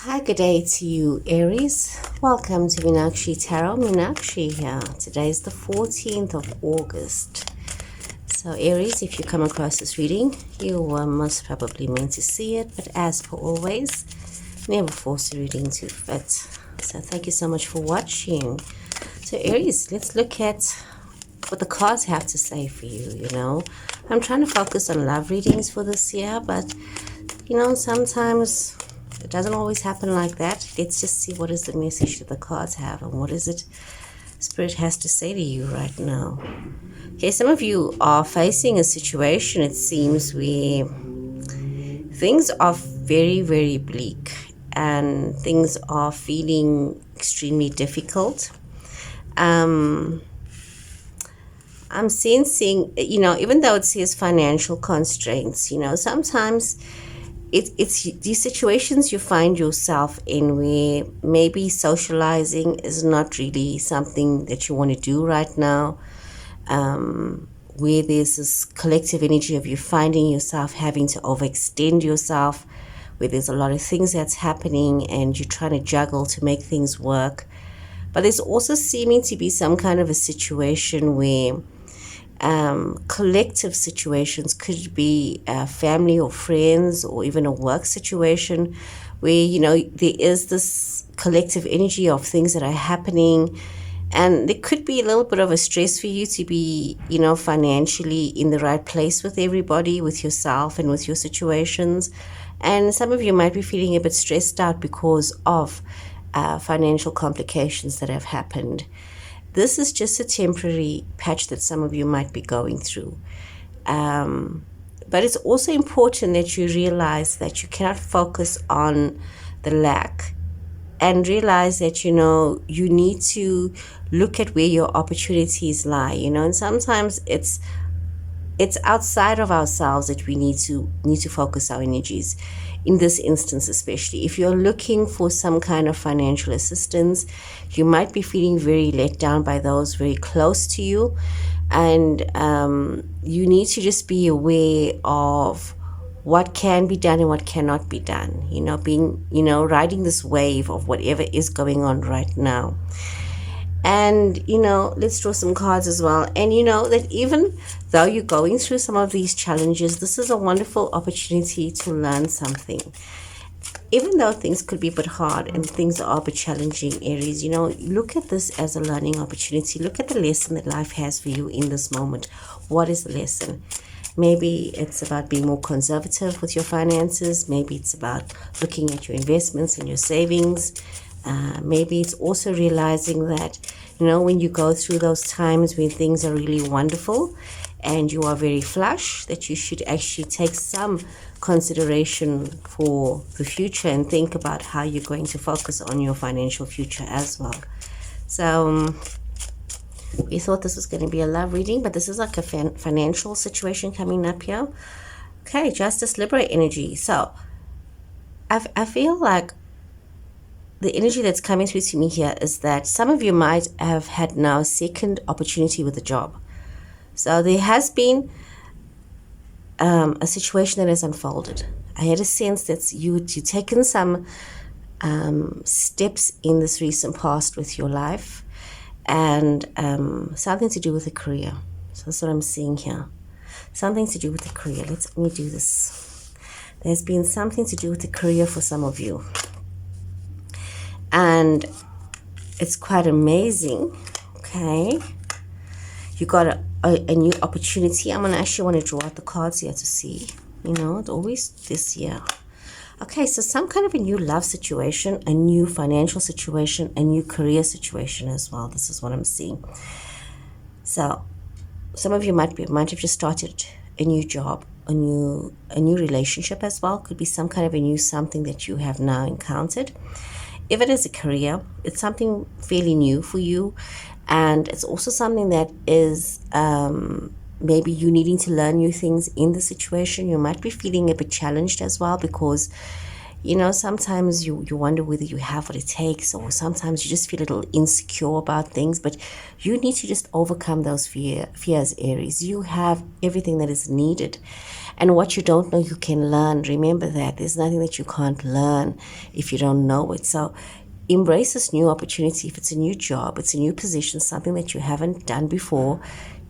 Hi, good day to you, Aries. Welcome to Meenakshi Tarot. Meenakshi here. Today is the 14th of August. So, Aries, if you come across this reading, you were most probably meant to see it, but as per always, never force a reading to fit. So, thank you so much for watching. So, Aries, let's look at what the cards have to say for you. I'm trying to focus on love readings for this year, but sometimes it doesn't always happen like that. Let's just see what is the message that the cards have and what is it Spirit has to say to you right now. Okay, some of you are facing a situation, it seems, where things are very, very bleak and things are feeling extremely difficult. I'm sensing, even though it says financial constraints, sometimes it's these situations you find yourself in where maybe socializing is not really something that you want to do right now, where there's this collective energy of you finding yourself having to overextend yourself, where there's a lot of things that's happening and you're trying to juggle to make things work. But there's also seeming to be some kind of a situation where collective situations, could be family or friends or even a work situation, where there is this collective energy of things that are happening, and there could be a little bit of a stress for you to be financially in the right place with everybody, with yourself and with your situations. And some of you might be feeling a bit stressed out because of financial complications that have happened. This is just a temporary patch that some of you might be going through. But it's also important that you realize that you cannot focus on the lack, and realize that, you need to look at where your opportunities lie, and sometimes it's outside of ourselves that we need to focus our energies. In this instance, especially if you're looking for some kind of financial assistance, you might be feeling very let down by those very close to you, and you need to just be aware of what can be done and what cannot be done, riding this wave of whatever is going on right now. And let's draw some cards as well. And that even though you're going through some of these challenges, this is a wonderful opportunity to learn something. Even though things could be a bit hard and things are a bit challenging, Aries, look at this as a learning opportunity. Look at the lesson that life has for you in this moment. What is the lesson? Maybe it's about being more conservative with your finances. Maybe it's about looking at your investments and your savings. Maybe it's also realizing that, when you go through those times when things are really wonderful and you are very flush, that you should actually take some consideration for the future and think about how you're going to focus on your financial future as well. So we thought this was going to be a love reading, but this is like a financial situation coming up here. Okay, Justice, Liberate energy. So I feel like the energy that's coming through to me here is that some of you might have had now a second opportunity with a job. So there has been a situation that has unfolded. I had a sense that you've taken some steps in this recent past with your life, and something to do with a career. So that's what I'm seeing here. Something to do with the career. Let me do this. There's been something to do with the career for some of you. And it's quite amazing. Okay, you got a new opportunity. I'm gonna actually want to draw out the cards here to see, it's always this year. Okay, so some kind of a new love situation, a new financial situation, a new career situation as well. This is what I'm seeing. So some of you might have just started a new job, a new relationship as well. Could be some kind of a new something that you have now encountered. If it is a career, it's something fairly new for you, and it's also something that is maybe you needing to learn new things in the situation. You might be feeling a bit challenged as well, because Sometimes you wonder whether you have what it takes, or sometimes you just feel a little insecure about things, but you need to just overcome those fears, Aries. You have everything that is needed. And what you don't know, you can learn. Remember that. There's nothing that you can't learn if you don't know it. So embrace this new opportunity. If it's a new job, it's a new position, something that you haven't done before,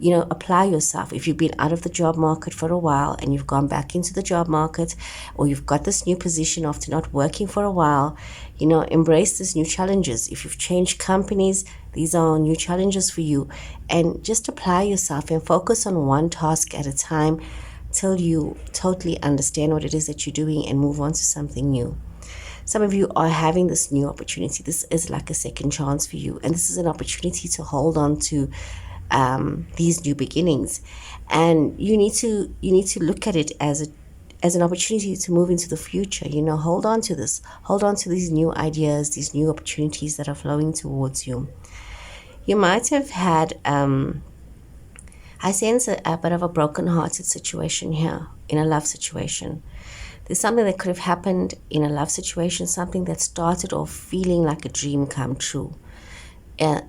apply yourself. If you've been out of the job market for a while and you've gone back into the job market, or you've got this new position after not working for a while, embrace these new challenges. If you've changed companies, these are new challenges for you. And just apply yourself and focus on one task at a time till you totally understand what it is that you're doing and move on to something new. Some of you are having this new opportunity. This is like a second chance for you. And this is an opportunity to hold on to these new beginnings. And you need to look at it as an opportunity to move into the future. Hold on to this. Hold on to these new ideas, these new opportunities that are flowing towards you. You might have had, I sense a bit of a broken-hearted situation here in a love situation. There's something that could have happened in a love situation, something that started off feeling like a dream come true.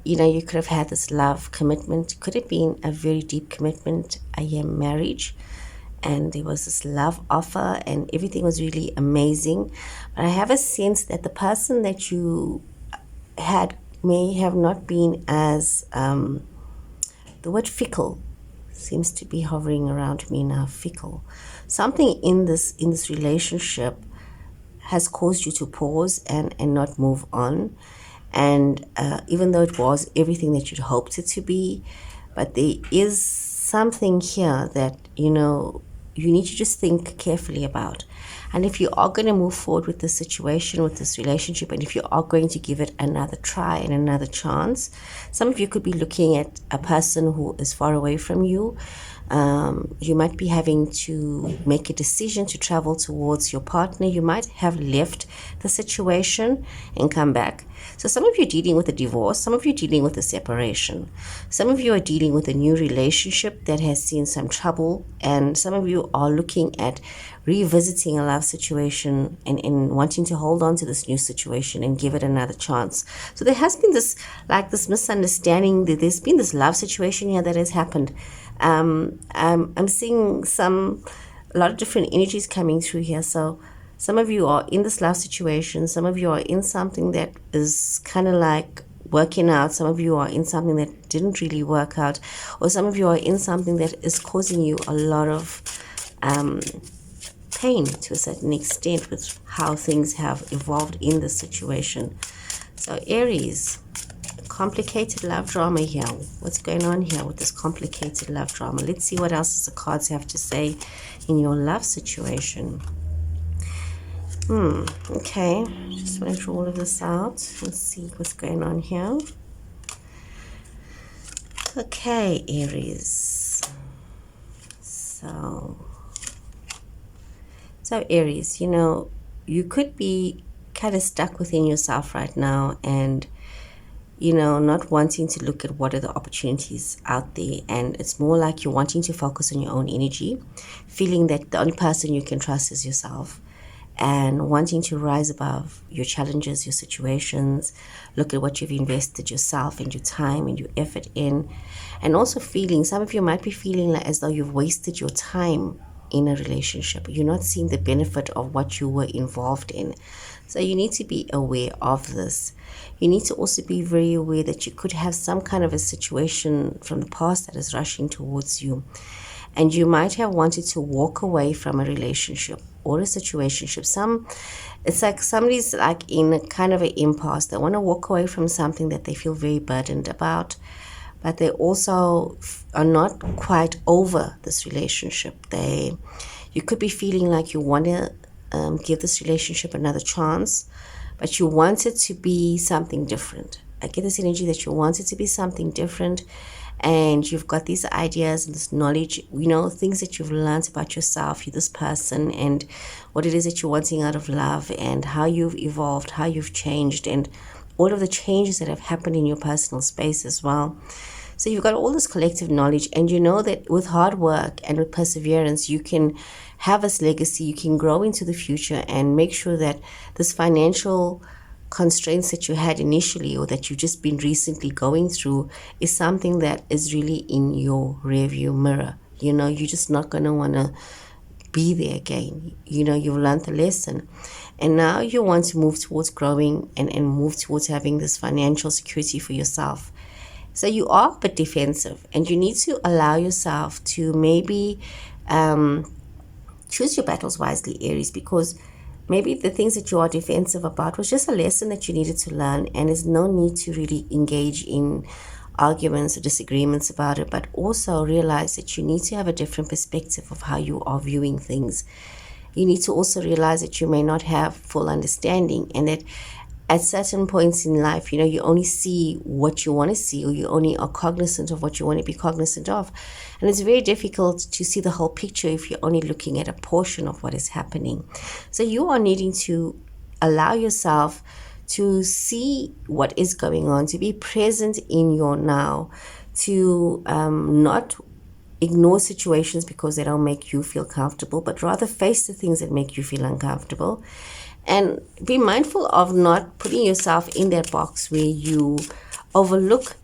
You could have had this love commitment. Could have been a very deep commitment, a marriage, and there was this love offer and everything was really amazing. But I have a sense that the person that you had may have not been as, the word fickle seems to be hovering around me now, fickle. Something in this relationship has caused you to pause and not move on. And even though it was everything that you'd hoped it to be, but there is something here that, you need to just think carefully about. And if you are going to move forward with this situation, with this relationship, and if you are going to give it another try and another chance, some of you could be looking at a person who is far away from you. You might be having to make a decision to travel towards your partner. You might have left the situation and come back. So some of you are dealing with a divorce. Some of you are dealing with a separation. Some of you are dealing with a new relationship that has seen some trouble. And some of you are looking at revisiting a love situation and wanting to hold on to this new situation and give it another chance. So there has been this misunderstanding. There's been this love situation here that has happened. I'm seeing a lot of different energies coming through here. So some of you are in this love situation. Some of you are in something that is kind of like working out. Some of you are in something that didn't really work out. Or some of you are in something that is causing you a lot of pain to a certain extent with how things have evolved in this situation. So Aries, complicated love drama here. What's going on here with this complicated love drama? Let's see what else the cards have to say in your love situation. Okay, just want to draw all of this out and see what's going on here. Okay, Aries. So Aries, you could be kind of stuck within yourself right now and not wanting to look at what are the opportunities out there. And it's more like you're wanting to focus on your own energy, feeling that the only person you can trust is yourself, and wanting to rise above your challenges, your situations, look at what you've invested yourself and your time and your effort in. And also feeling, some of you might be feeling like as though you've wasted your time in a relationship. You're not seeing the benefit of what you were involved in. So you need to be aware of this. You need to also be very aware that you could have some kind of a situation from the past that is rushing towards you. And you might have wanted to walk away from a relationship or a situationship. It's like somebody's like in a kind of an impasse. They want to walk away from something that they feel very burdened about, but they also are not quite over this relationship. You could be feeling like you want to give this relationship another chance, but you want it to be something different. I get this energy that you want it to be something different, and you've got these ideas and this knowledge, things that you've learned about yourself, you, this person, and what it is that you're wanting out of love, and how you've evolved, how you've changed, and all of the changes that have happened in your personal space as well. So you've got all this collective knowledge, and you know that with hard work and with perseverance, you can have this legacy, you can grow into the future and make sure that this financial constraints that you had initially, or that you've just been recently going through, is something that is really in your rearview mirror. You know, you're just not going to want to be there again. You know, you've learned the lesson. And now you want to move towards growing and move towards having this financial security for yourself. So you are a bit defensive, and you need to allow yourself to maybe choose your battles wisely, Aries, because maybe the things that you are defensive about was just a lesson that you needed to learn, and there's no need to really engage in arguments or disagreements about it, but also realize that you need to have a different perspective of how you are viewing things. You need to also realize that you may not have full understanding, and that at certain points in life, you know, you only see what you want to see, or you only are cognizant of what you want to be cognizant of. And it's very difficult to see the whole picture if you're only looking at a portion of what is happening. So you are needing to allow yourself to see what is going on, to be present in your now, to not ignore situations because they don't make you feel comfortable, but rather face the things that make you feel uncomfortable. And be mindful of not putting yourself in that box where you overlook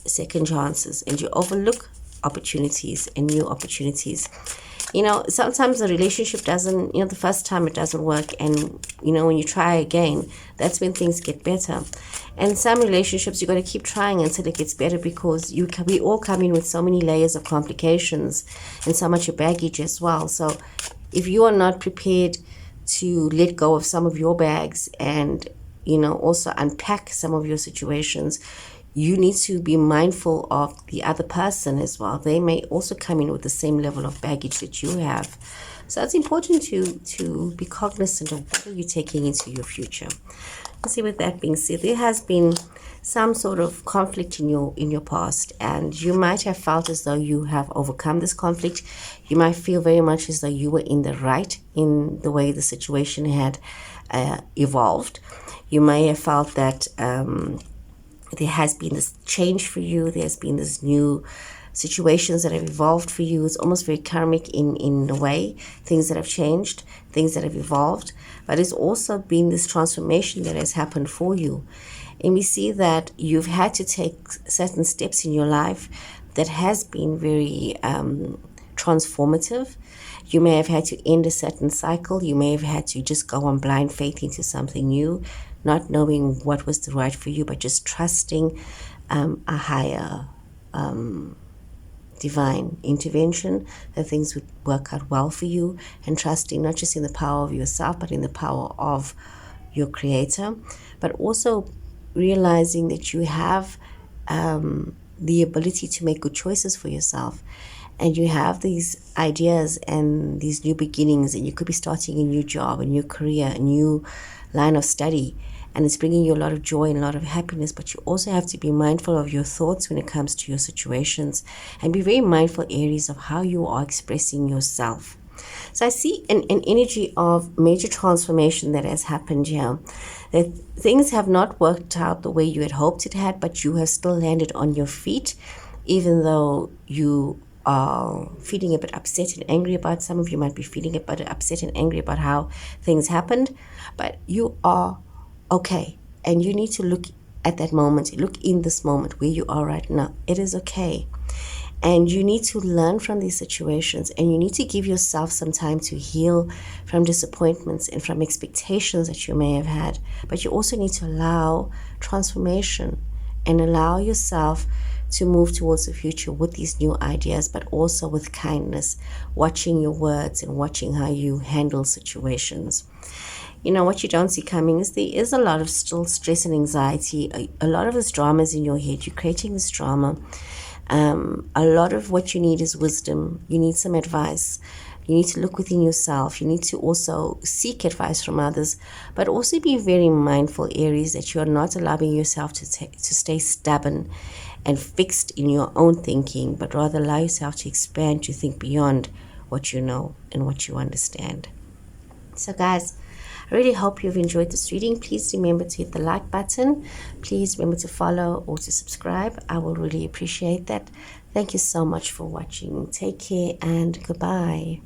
second chances and you overlook opportunities and new opportunities. You know, sometimes a relationship doesn't, the first time it doesn't work. And, when you try again, that's when things get better. And some relationships, you got to keep trying until it gets better, because we all come in with so many layers of complications and so much baggage as well. So if you are not prepared to let go of some of your bags and, also unpack some of your situations, you need to be mindful of the other person as well. They may also come in with the same level of baggage that you have. So it's important to be cognizant of what are you taking into your future. See, with that being said, there has been some sort of conflict in your past, and you might have felt as though you have overcome this conflict. You might feel very much as though you were in the right in the way the situation had evolved. You may have felt that there has been this change for you. There's been this new situations that have evolved for you. It's almost very karmic in a way, things that have changed, things that have evolved. But it's also been this transformation that has happened for you. And we see that you've had to take certain steps in your life that has been very transformative. You may have had to end a certain cycle. You may have had to just go on blind faith into something new, not knowing what was the right for you, but just trusting a higher divine intervention, that things would work out well for you, and trusting not just in the power of yourself, but in the power of your creator, but also realizing that you have the ability to make good choices for yourself. And you have these ideas and these new beginnings, and you could be starting a new job, a new career, a new line of study, and it's bringing you a lot of joy and a lot of happiness. But you also have to be mindful of your thoughts when it comes to your situations, and be very mindful, Aries, of how you are expressing yourself. So I see an energy of major transformation that has happened here, that things have not worked out the way you had hoped it had, but you have still landed on your feet, even though you are feeling a bit upset and angry about. Some of you might be feeling a bit upset and angry about how things happened, but you are okay. And you need to look at that moment, look in this moment where you are right now. It is okay. And you need to learn from these situations, and you need to give yourself some time to heal from disappointments and from expectations that you may have had. But you also need to allow transformation and allow yourself to move towards the future with these new ideas, but also with kindness, watching your words and watching how you handle situations. What you don't see coming is there is a lot of still stress and anxiety. A lot of this drama is in your head. You're creating this drama. A lot of what you need is wisdom. You need some advice. You need to look within yourself. You need to also seek advice from others, but also be very mindful, Aries, that you are not allowing yourself to stay stubborn and fixed in your own thinking, but rather allow yourself to expand, to think beyond what you know and what you understand. So guys, I really hope you've enjoyed this reading. Please remember to hit the like button. Please remember to follow or to subscribe. I will really appreciate that. Thank you so much for watching. Take care and goodbye.